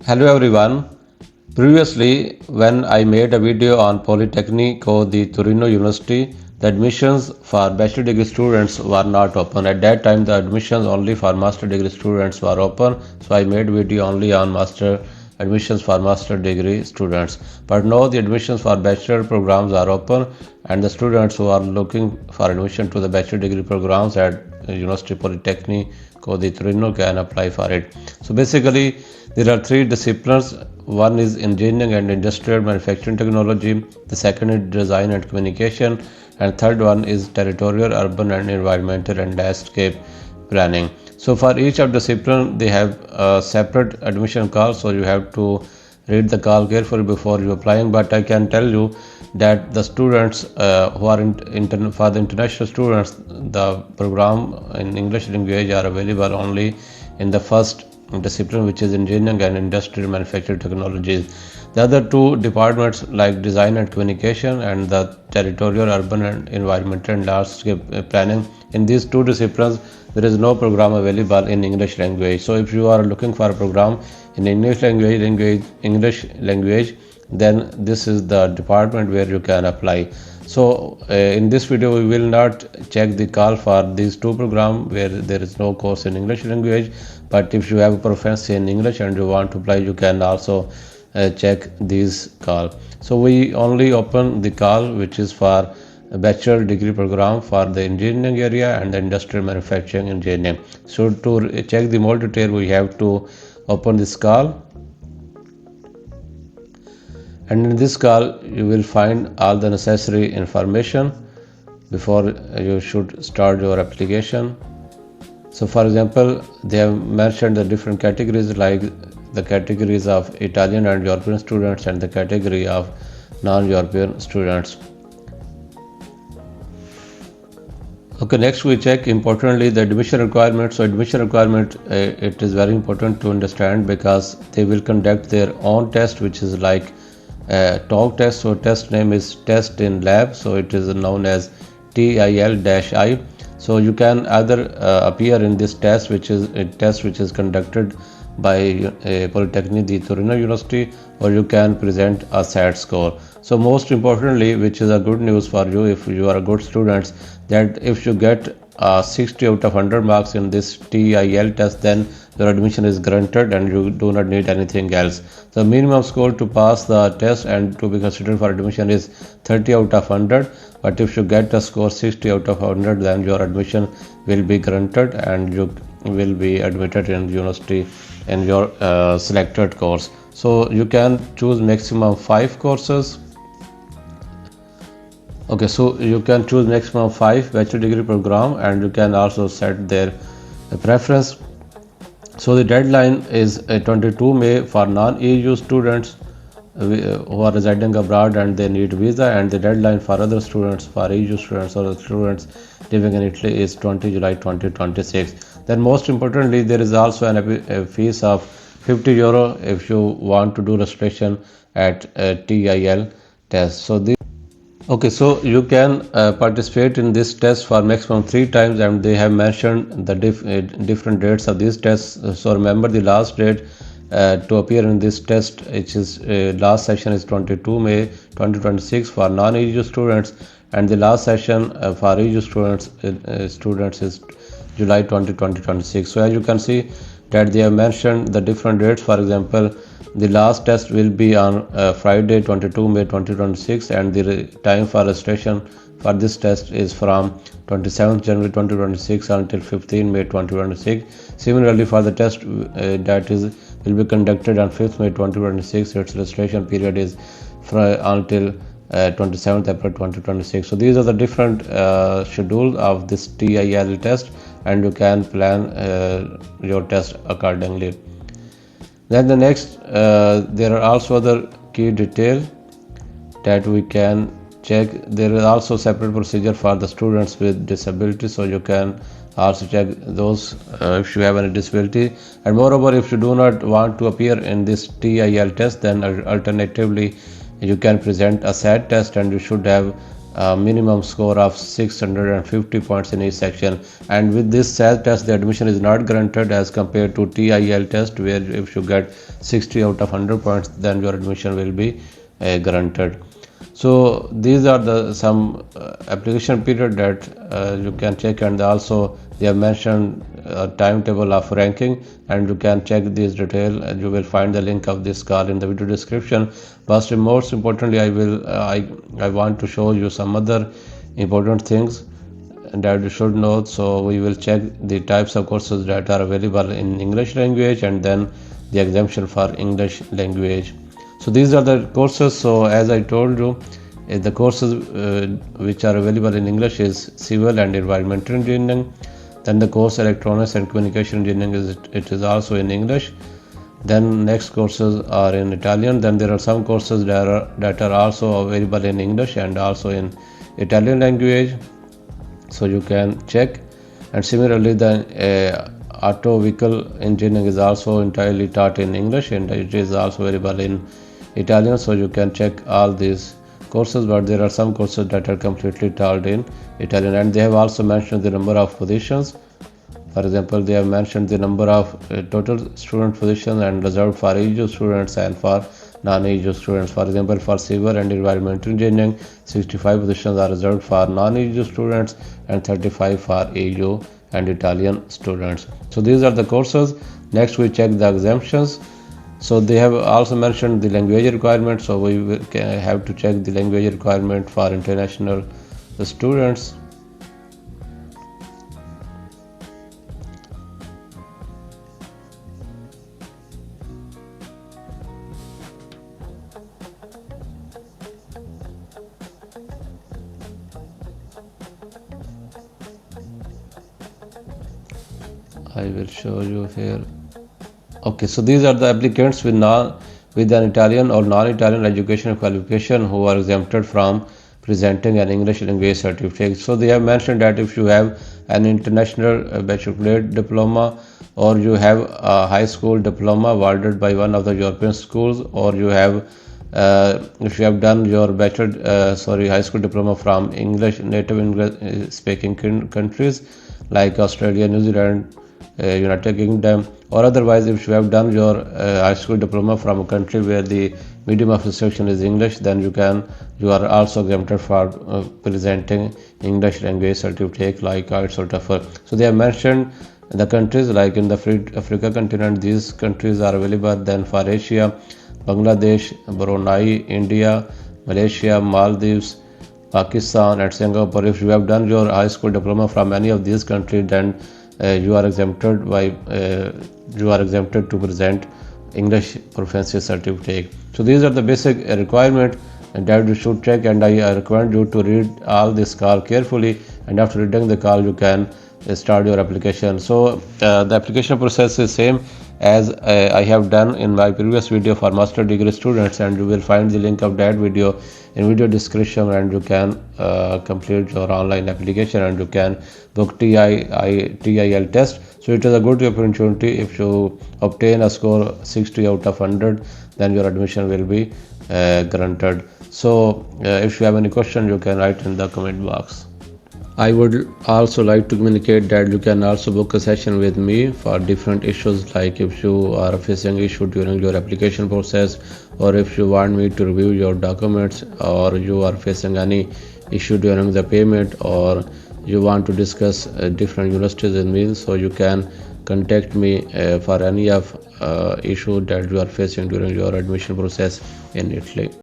Hello everyone. Previously, when I made a video on Politecnico, the Torino University, the admissions for bachelor degree students were not open. At that time, the admissions only for master degree students were open. So I made video only on master admissions for master degree students. But now the admissions for bachelor programs are open, and the students who are looking for admission to the bachelor degree programs at University Politecnico, the Torino, can apply for it. So basically, there are three disciplines. One is engineering and industrial manufacturing technology, the second is design and communication, and third one is territorial, urban and environmental and landscape planning. So for each of the discipline they have a separate admission call, so you have to read the call carefully before you applying. But I can tell you that the students who are for the international students, the program in English language are available only in the first discipline, which is engineering and industrial manufacturing technologies. The other two departments like design and communication and the territorial, urban and environmental and landscape planning, in these two disciplines there is no program available in English language. So if you are looking for a program in English language, then this is the department where you can apply. So in this video we will not check the call for these two programs where there is no course in English language, but if you have a proficiency in English and you want to apply, you can also check these call. So we only open the call which is for a bachelor degree program for the engineering area and the industrial manufacturing engineering. So to check the more detail, we have to open this call, and in this call you will find all the necessary information before you should start your application. So for example, they have mentioned the different categories, like the categories of Italian and European students and the category of non-European students. Okay, next we check importantly the admission requirement. So admission requirement, it is very important to understand because they will conduct their own test, which is like talk test. So test name is test in lab, so it is known as TIL-I. So you can either appear in this test, which is a test which is conducted by Politecnico di Torino University, or you can present a SAT score. So most importantly, which is a good news for you if you are a good student, that if you get 60 out of 100 marks in this TIL test, then your admission is granted and you do not need anything else. The minimum score to pass the test and to be considered for admission is 30 out of 100. But if you get a score 60 out of 100, then your admission will be granted and you will be admitted in university in your selected course. So you can choose maximum 5 courses. Okay, so you can choose maximum 5 bachelor degree program, and you can also set their preference. So the deadline is 22 May for non-EU students who are residing abroad and they need visa, and the deadline for other students, for EU students or students living in Italy, is 20 July 2026. Then most importantly, there is also a fees of €50 if you want to do registration at TIL test. So so you can participate in this test for maximum 3 times, and they have mentioned the different dates of these tests. So remember the last date to appear in this test, which is last session is 22 May 2026 for non-EU students, and the last session for EU students is July 2026. So as you can see that they have mentioned the different dates. For example, the last test will be on Friday 22 May 2026, and the time for registration for this test is from 27th January 2026 until 15 May 2026. Similarly, for the test that will be conducted on 5th May 2026, its registration period is until 27th April 2026. So these are the different schedules of this TIL test, and you can plan your test accordingly. Then the next, there are also other key details that we can check. There is also separate procedure for the students with disability, so you can also check those if you have any disability. And moreover, if you do not want to appear in this TIL test, then alternatively you can present a SAT test, and you should have minimum score of 650 points in each section, and with this SAT test the admission is not granted as compared to TIL test, where if you get 60 out of 100 points then your admission will be granted. So these are the some application period that you can check, and also they have mentioned a timetable of ranking, and you can check this detail, and you will find the link of this call in the video description. But most importantly, I want to show you some other important things that you should know. So we will check the types of courses that are available in English language, and then the exemption for English language. So these are the courses. So as I told you, the courses which are available in English is civil and environmental engineering. Then the course electronics and communication engineering it is also in English. Then next courses are in Italian. Then there are some courses that are also available in English and also in Italian language, so you can check. And similarly, the auto vehicle engineering is also entirely taught in English, and it is also available in Italian, so you can check all these courses. But there are some courses that are completely taught in Italian, and they have also mentioned the number of positions. For example, they have mentioned the number of total student positions and reserved for EU students and for non-EU students. For example, for civil and environmental engineering, 65 positions are reserved for non-EU students and 35 for EU and Italian students. So these are the courses. Next we check the exemptions. So they have also mentioned the language requirement, so we will have to check the language requirement for international students. I will show you here. Okay, so these are the applicants with an Italian or non-Italian educational qualification who are exempted from presenting an English language certificate. So they have mentioned that if you have an international Bachelor diploma, or you have a high school diploma awarded by one of the European schools, or you have if you have done your high school diploma from native English speaking countries like Australia, New Zealand, United Kingdom, or otherwise if you have done your high school diploma from a country where the medium of instruction is English, then you are also exempted for presenting English language certificate like IELTS or TOEFL. So they have mentioned the countries like in the Africa continent, these countries are available. Then for Asia, Bangladesh, Brunei, India, Malaysia, Maldives, Pakistan and Singapore. If you have done your high school diploma from any of these countries, then you are exempted to present English proficiency certificate. So these are the basic requirements that you should check, and I recommend you to read all this call carefully, and after reading the call you can start your application. So the application process is same as I have done in my previous video for master degree students, and you will find the link of that video in video description, and you can complete your online application and you can book TIL test. So it is a good opportunity. If you obtain a score 60 out of 100, then your admission will be granted. So if you have any question, you can write in the comment box. I would also like to communicate that you can also book a session with me for different issues, like if you are facing issue during your application process, or if you want me to review your documents, or you are facing any issue during the payment, or you want to discuss different universities with me. So you can contact me for any of issue that you are facing during your admission process in Italy.